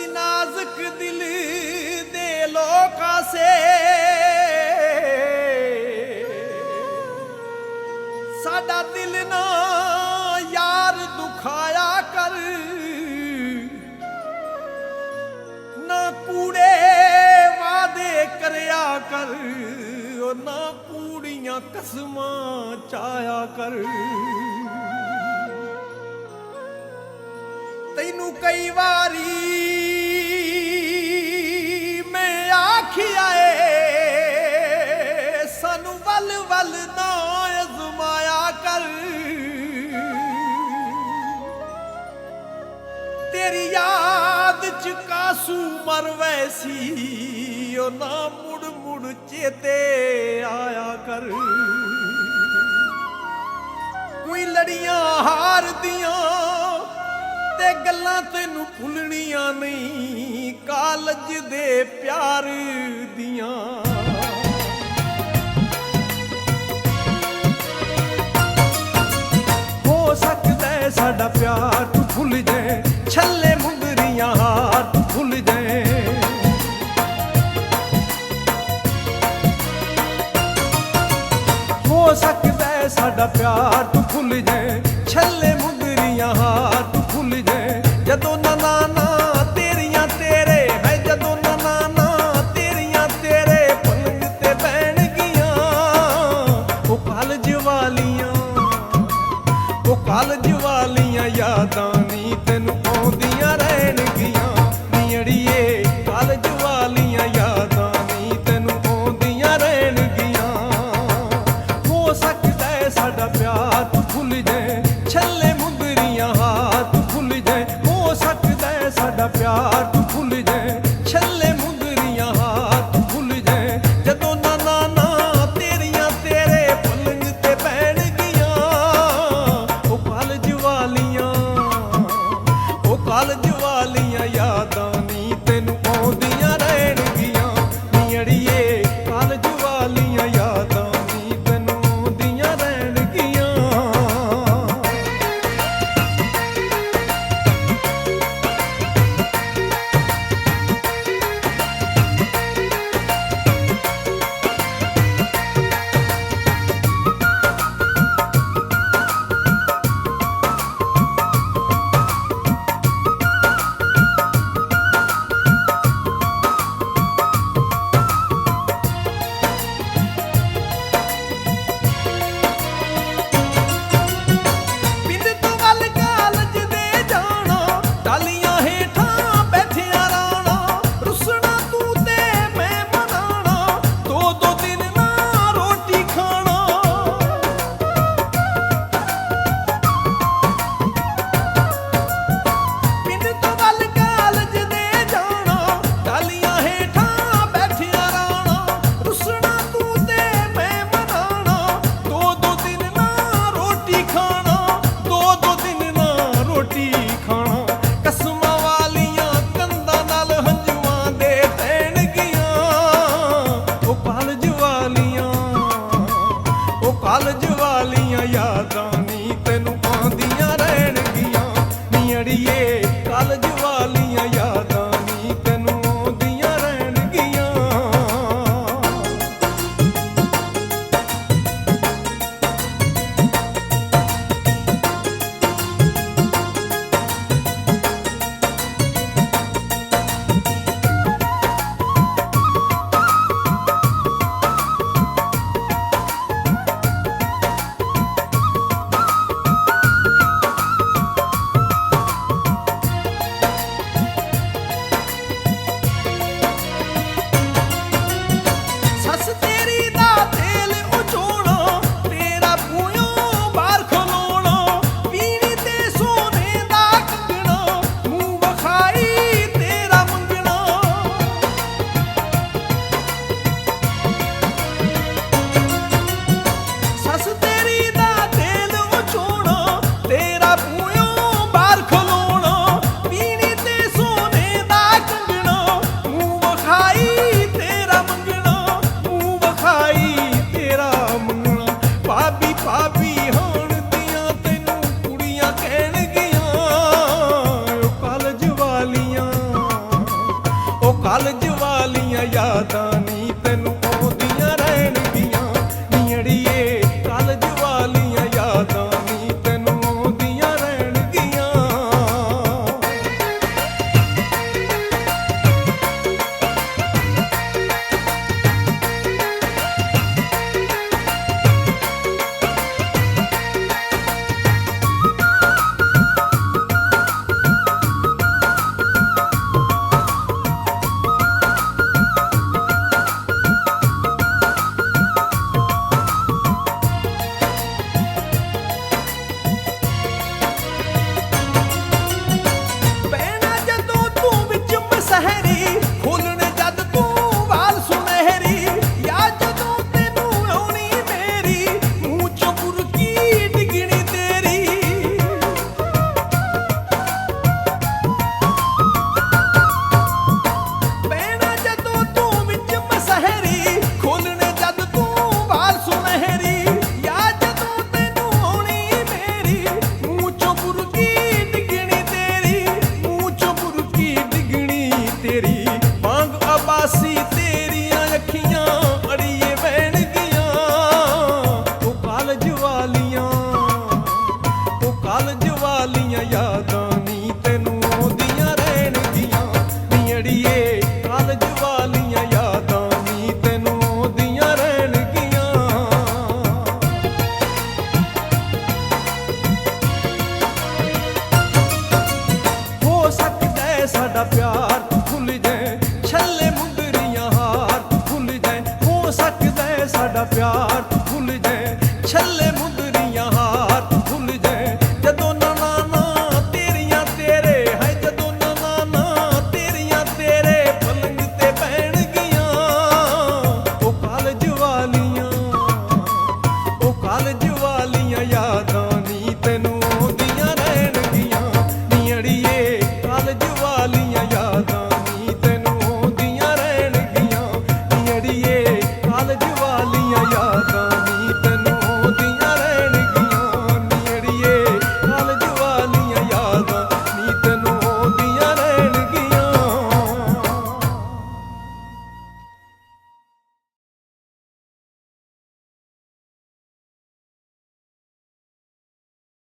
ਅਸੀਂ ਨਾਜ਼ੁਕ ਦਿਲ ਦੇ ਲੋਕਾਂ ਸੇ ਸਾਡਾ ਦਿਲ ਨਾ ਯਾਰ ਦੁਖਾਇਆ ਕਰ, ਨਾ ਕੂੜੇ ਵਾਦੇ ਕਰਿਆ ਕਰ, ਨਾ ਕੂੜੀਆਂ ਕਸਮਾਂ ਚਾਇਆ ਕਰ। ਤੈਨੂੰ ਕਈ ਵਾਰੀ ਮੈਂ ਆਖਿਆ ਏ ਸਾਨੂੰ ਵੱਲ ਵੱਲ ਨਾ ਅਜ਼ਮਾਇਆ ਕਰ। ਤੇਰੀ ਯਾਦ ਚ ਕਾਸੂ ਮਰ ਵੈਸੀ ਉਹ ਨਾ ਮੁੜ ਮੁੜ ਚੇਤੇ ਆਇਆ ਕਰ। ਕੋਈ ਲੜੀਆਂ ਹਾਰਦੀਆਂ ਤੇ ਗੱਲਾਂ ਤੈਨੂੰ ਭੁੱਲਣੀਆਂ ਨਹੀਂ ਕਾਲਜ ਦੇ ਪਿਆਰ ਦੀਆਂ। ਹੋ ਸਕਦਾ ਸਾਡਾ ਪਿਆਰ ਤੂੰ ਭੁੱਲ ਜਾਏ, ਛੱਲੇ ਮੁੰਦਰੀਆਂ ਹਾਰ ਤੂੰ ਭੁੱਲ ਜਾਏ। ਹੋ ਸਕਦਾ ਸਾਡਾ ਪਿਆਰ ਤੂੰ ਭੁੱਲ ਜਾਏ, ਛੱਲੇ ਮੁੰਦਰੀਆਂ ਹਾਰ ਤੂੰ ਭੁੱਲ ਜਾਏ। ਜਦੋਂ ਨਾਨਾ ਤੇਰੀਆਂ ਤੇਰੇ ਹੈ, ਜਦੋਂ ਨਾਨਾ ਤੇਰੀਆਂ ਤੇਰੇ ਪਲੰਗ ਤੇ ਬਹਿਣਗੀਆਂ। ਉਹ ਕਾਲਜ ਵਾਲੀਆਂ, ਉਹ ਕਾਲਜ ਵਾਲੀਆਂ ਯਾਦਾਂ ਨੀ ਤੈਨੂੰ ਆਉਂਦੀਆਂ ਰਹਿਣਗੀਆਂ। ਨੀ ਅੜੀਏ ਕਾਲਜ ਵਾਲੀਆਂ ਯਾਦਾਂ ਨੀ ਤੈਨੂੰ ਆਉਂਦੀਆਂ ਰਹਿਣਗੀਆਂ। ਹੋ ਸਕਦਾ ਸਾਡਾ ਪਿਆਰ ਤੂੰ ਭੁੱਲ ਜਾਏ, ਛੱਲੇ ਮੁੰਦਰੀਆਂ ਹਾਰ ਤੂੰ ਭੁੱਲ ਜਾਏ। ਹੋ ਸਕਦਾ ਸਾਡਾ ਪਿਆਰ ਤੂੰ ਭੁੱਲ ਜਾਏ, ਛੱਲੇ ਮੁੰਦਰੀਆਂ ਹਾਰ ਤੂੰ ਭੁੱਲ ਜਾਏ। ਜਦੋਂ ਨਾਨਾ ਤੇਰੀਆਂ ਤੇਰੇ ਪਲੰਗ ਤੇ ਬਹਿਣਗੀਆਂ। ਉਹ ਕਾਲਜ ਵਾਲੀਆਂ, ਉਹ ਕਾਲਜ ਵਾਲੀਆਂ ਯਾਦਾਂ ਨੀ ਤੈਨੂੰ ਆਉਂਦੀਆਂ ਰਹਿਣਗੀਆਂ। ਨੀ ਅੜੀਏ ਕਾਲਜ ਵਾਲੀਆਂ ਯਾਦਾਂ ਨੀ ਤੈਨੂੰ ਆਉਂਦੀਆਂ ਰਹਿਣਗੀਆਂ। ਕਾਲਜ ਵਾਲੀਆਂ ਯਾਦਾਂ ਨੀ ਤੈਨੂੰ ਆਉਂਦੀਆਂ ਰਹਿਣਗੀਆਂ। ਨੀ ਅੜੀਏ ਕਾਲਜ ਵਾਲੀਆਂ ਯਾਦਾਂ ਨੀ ਤੈਨੂੰ ਆਉਂਦੀਆਂ ਰਹਿਣਗੀਆਂ। ਛੱਲੇ ਮੁੰਦਰੀਆਂ ਹਾਰ ਤੂੰ ਭੁੱਲ ਜਾਏ ਜਦੋਂ ਨਾਨਾ ਤੇਰੀਆਂ ਤੇਰੇ ਹੈ ਜਦੋਂ ਨਾਨਾ ਤੇਰੀਆਂ ਤੇਰੇ ਪਲੰਗ ਤੇ ਬਹਿਣਗੀਆਂ ਉਹ ਕਾਲਜ ਵਾਲੀਆਂ ਯਾਦ